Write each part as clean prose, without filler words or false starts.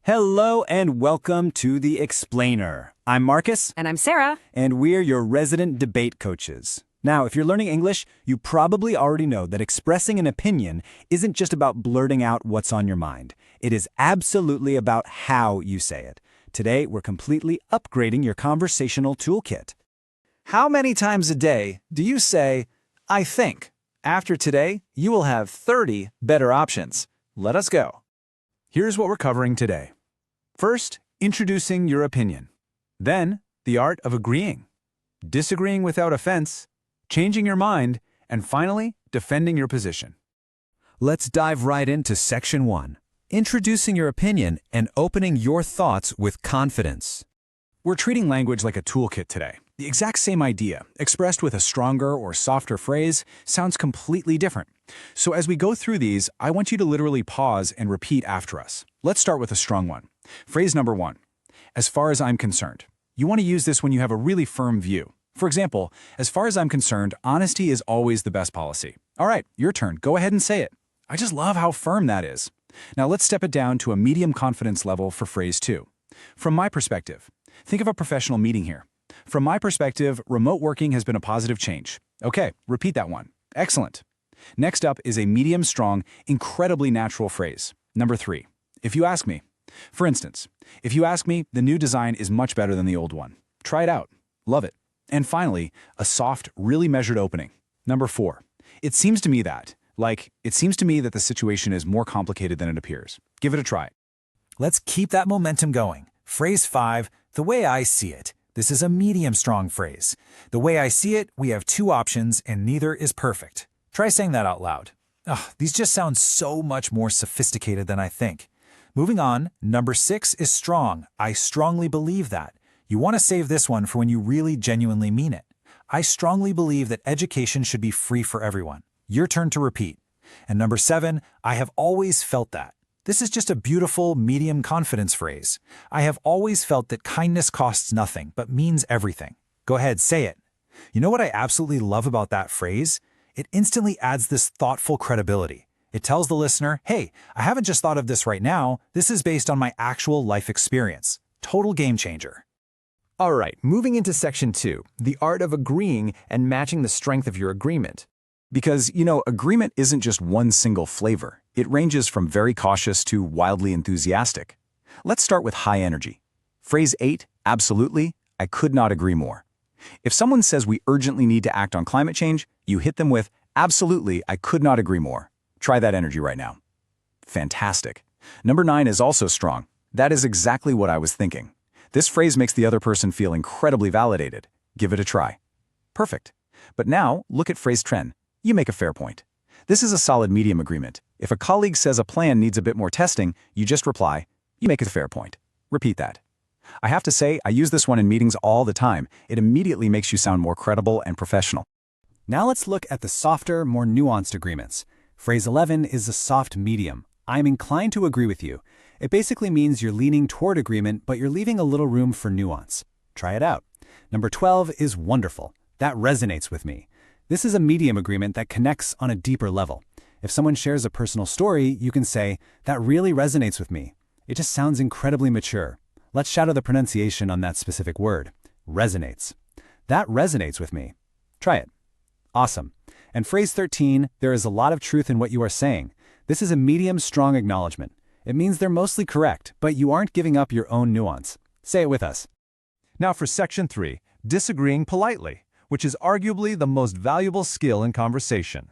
Hello and welcome to The Explainer. I'm Marcus. And I'm Sarah. And we're your resident debate coaches. Now, if you're learning English, you probably already know that expressing an opinion isn't just about blurting out what's on your mind. It is absolutely about how you say it. Today, we're completely upgrading your conversational toolkit. How many times a day do you say, I think? After today, you will have 30 better options. Let us go. Here's what we're covering today. First, introducing your opinion. Then, the art of agreeing. Disagreeing without offense. Changing your mind. And finally, defending your position. Let's dive right into Section 1. Introducing your opinion and opening your thoughts with confidence. We're treating language like a toolkit today. The exact same idea, expressed with a stronger or softer phrase, sounds completely different. So as we go through these, I want you to literally pause and repeat after us. Let's start with a strong one. Phrase number 1. As far as I'm concerned. You want to use this when you have a really firm view. For example, as far as I'm concerned, honesty is always the best policy. All right, your turn. Go ahead and say it. I just love how firm that is. Now let's step it down to a medium confidence level for phrase 2. From my perspective. Think of a professional meeting here. From my perspective, remote working has been a positive change. Okay, repeat that one. Excellent. Next up is a medium-strong, incredibly natural phrase. Number 3. If you ask me. For instance, if you ask me, the new design is much better than the old one. Try it out. Love it. And finally, a soft, really measured opening. Number 4. It seems to me that, it seems to me that the situation is more complicated than it appears. Give it a try. Let's keep that momentum going. Phrase 5, the way I see it. This is a medium-strong phrase. The way I see it, we have 2 options and neither is perfect. Try saying that out loud. These just sound so much more sophisticated than I think. Moving on, number 6 is strong. I strongly believe that. You want to save this one for when you really genuinely mean it. I strongly believe that education should be free for everyone. Your turn to repeat. And number 7, I have always felt that. This is just a beautiful, medium confidence phrase. I have always felt that kindness costs nothing, but means everything. Go ahead, say it. You know what I absolutely love about that phrase? It instantly adds this thoughtful credibility. It tells the listener, hey, I haven't just thought of this right now. This is based on my actual life experience. Total game changer. All right, moving into Section 2, the art of agreeing and matching the strength of your agreement. Because, agreement isn't just one single flavor. It ranges from very cautious to wildly enthusiastic. Let's start with high energy. Phrase 8, absolutely, I could not agree more. If someone says we urgently need to act on climate change, you hit them with, absolutely, I could not agree more. Try that energy right now. Fantastic. Number 9 is also strong. That is exactly what I was thinking. This phrase makes the other person feel incredibly validated. Give it a try. Perfect. But now, look at phrase 10. You make a fair point. This is a solid medium agreement. If a colleague says a plan needs a bit more testing, you just reply, you make a fair point. Repeat that. I have to say, I use this one in meetings all the time. It immediately makes you sound more credible and professional. Now let's look at the softer, more nuanced agreements. Phrase 11 is a soft medium. I'm inclined to agree with you. It basically means you're leaning toward agreement, but you're leaving a little room for nuance. Try it out. Number 12 is wonderful. That resonates with me. This is a medium agreement that connects on a deeper level. If someone shares a personal story, you can say, that really resonates with me. It just sounds incredibly mature. Let's shadow the pronunciation on that specific word. Resonates. That resonates with me. Try it. Awesome. And phrase 13, there is a lot of truth in what you are saying. This is a medium strong acknowledgement. It means they're mostly correct, but you aren't giving up your own nuance. Say it with us. Now for Section 3, disagreeing politely, which is arguably the most valuable skill in conversation.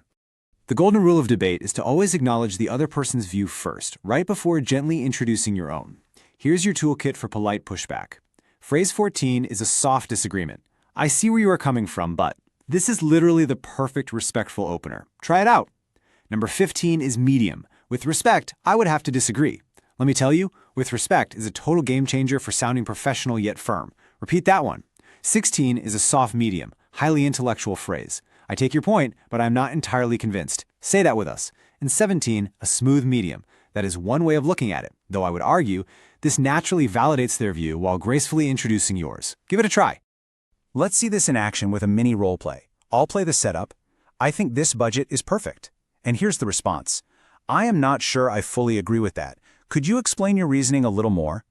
The golden rule of debate is to always acknowledge the other person's view first, right before gently introducing your own. Here's your toolkit for polite pushback. Phrase 14 is a soft disagreement. I see where you are coming from, but this is literally the perfect respectful opener. Try it out. Number 15 is medium. With respect, I would have to disagree. Let me tell you, with respect is a total game changer for sounding professional yet firm. Repeat that one. 16 is a soft medium, highly intellectual phrase. I take your point, but I'm not entirely convinced. Say that with us. And 17, a smooth medium. That is one way of looking at it, though I would argue this naturally validates their view while gracefully introducing yours. Give it a try. Let's see this in action with a mini role play. I'll play the setup. I think this budget is perfect. And here's the response. I am not sure I fully agree with that. Could you explain your reasoning a little more?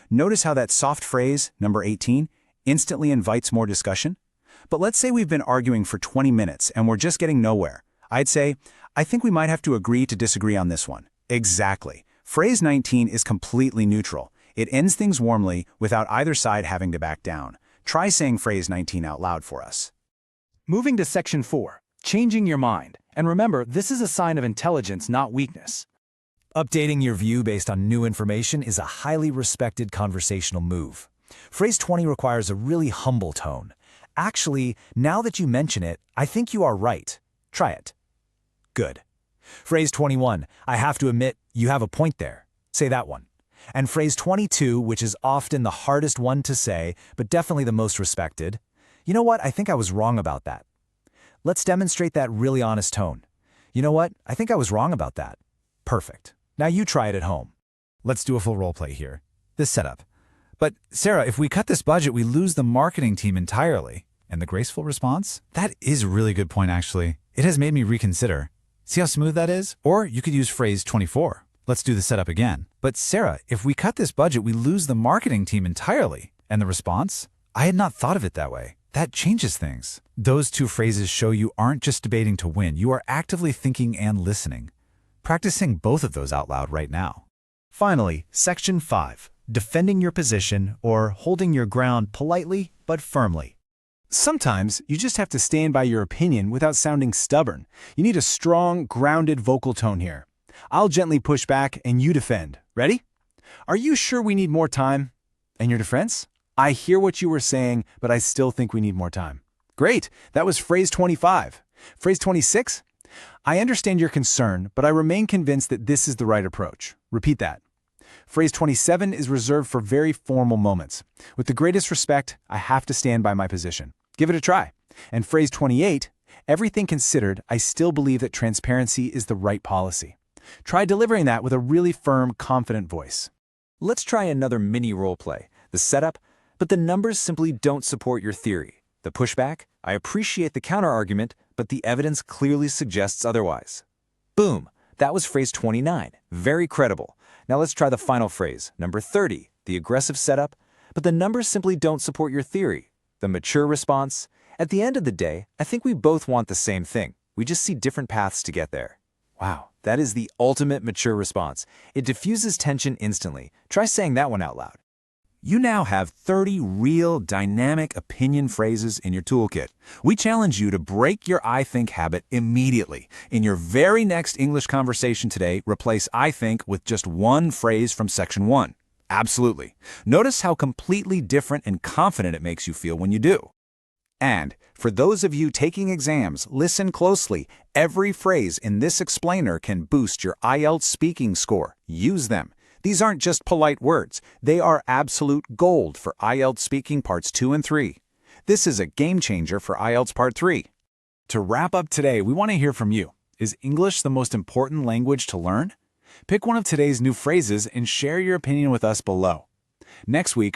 Notice how that soft phrase, number 18, instantly invites more discussion? But let's say we've been arguing for 20 minutes and we're just getting nowhere. I'd say, I think we might have to agree to disagree on this one. Exactly. Phrase 19 is completely neutral. It ends things warmly without either side having to back down. Try saying phrase 19 out loud for us. Moving to section 4, changing your mind. And remember, this is a sign of intelligence, not weakness. Updating your view based on new information is a highly respected conversational move. Phrase 20 requires a really humble tone. Actually, now that you mention it, I think you are right. Try it. Good. Phrase 21, I have to admit, you have a point there. Say that one. And phrase 22, which is often the hardest one to say, but definitely the most respected. You know what? I think I was wrong about that. Let's demonstrate that really honest tone. You know what? I think I was wrong about that. Perfect. Now you try it at home. Let's do a full role play here. This setup. But Sarah, if we cut this budget, we lose the marketing team entirely. And the graceful response? That is a really good point, actually. It has made me reconsider. See how smooth that is? Or you could use phrase 24. Let's do the setup again. But Sarah, if we cut this budget, we lose the marketing team entirely. And the response? I had not thought of it that way. That changes things. Those two phrases show you aren't just debating to win. You are actively thinking and listening. Practicing both of those out loud right now. Finally, section 5. Defending your position or holding your ground politely but firmly. Sometimes you just have to stand by your opinion without sounding stubborn. You need a strong, grounded vocal tone here. I'll gently push back and you defend. Ready? Are you sure we need more time? And your defense? I hear what you were saying, but I still think we need more time. Great, that was phrase 25. Phrase 26? I understand your concern, but I remain convinced that this is the right approach. Repeat that. Phrase 27 is reserved for very formal moments. With the greatest respect, I have to stand by my position. Give it a try. And phrase 28, everything considered, I still believe that transparency is the right policy. Try delivering that with a really firm, confident voice. Let's try another mini role play. The setup, but the numbers simply don't support your theory. The pushback, I appreciate the counterargument, but the evidence clearly suggests otherwise. Boom, that was phrase 29. Very credible. Now let's try the final phrase, number 30, the aggressive setup, but the numbers simply don't support your theory. The mature response, at the end of the day, I think we both want the same thing. We just see different paths to get there. Wow, that is the ultimate mature response. It diffuses tension instantly. Try saying that one out loud. You now have 30 real, dynamic opinion phrases in your toolkit. We challenge you to break your I think habit immediately. In your very next English conversation today, replace I think with just one phrase from section 1. Absolutely. Notice how completely different and confident it makes you feel when you do. And for those of you taking exams, listen closely. Every phrase in this explainer can boost your IELTS speaking score. Use them. These aren't just polite words. They are absolute gold for IELTS speaking parts 2 and 3. This is a game changer for IELTS part 3. To wrap up today, we want to hear from you. Is English the most important language to learn? Pick one of today's new phrases and share your opinion with us below. Next week,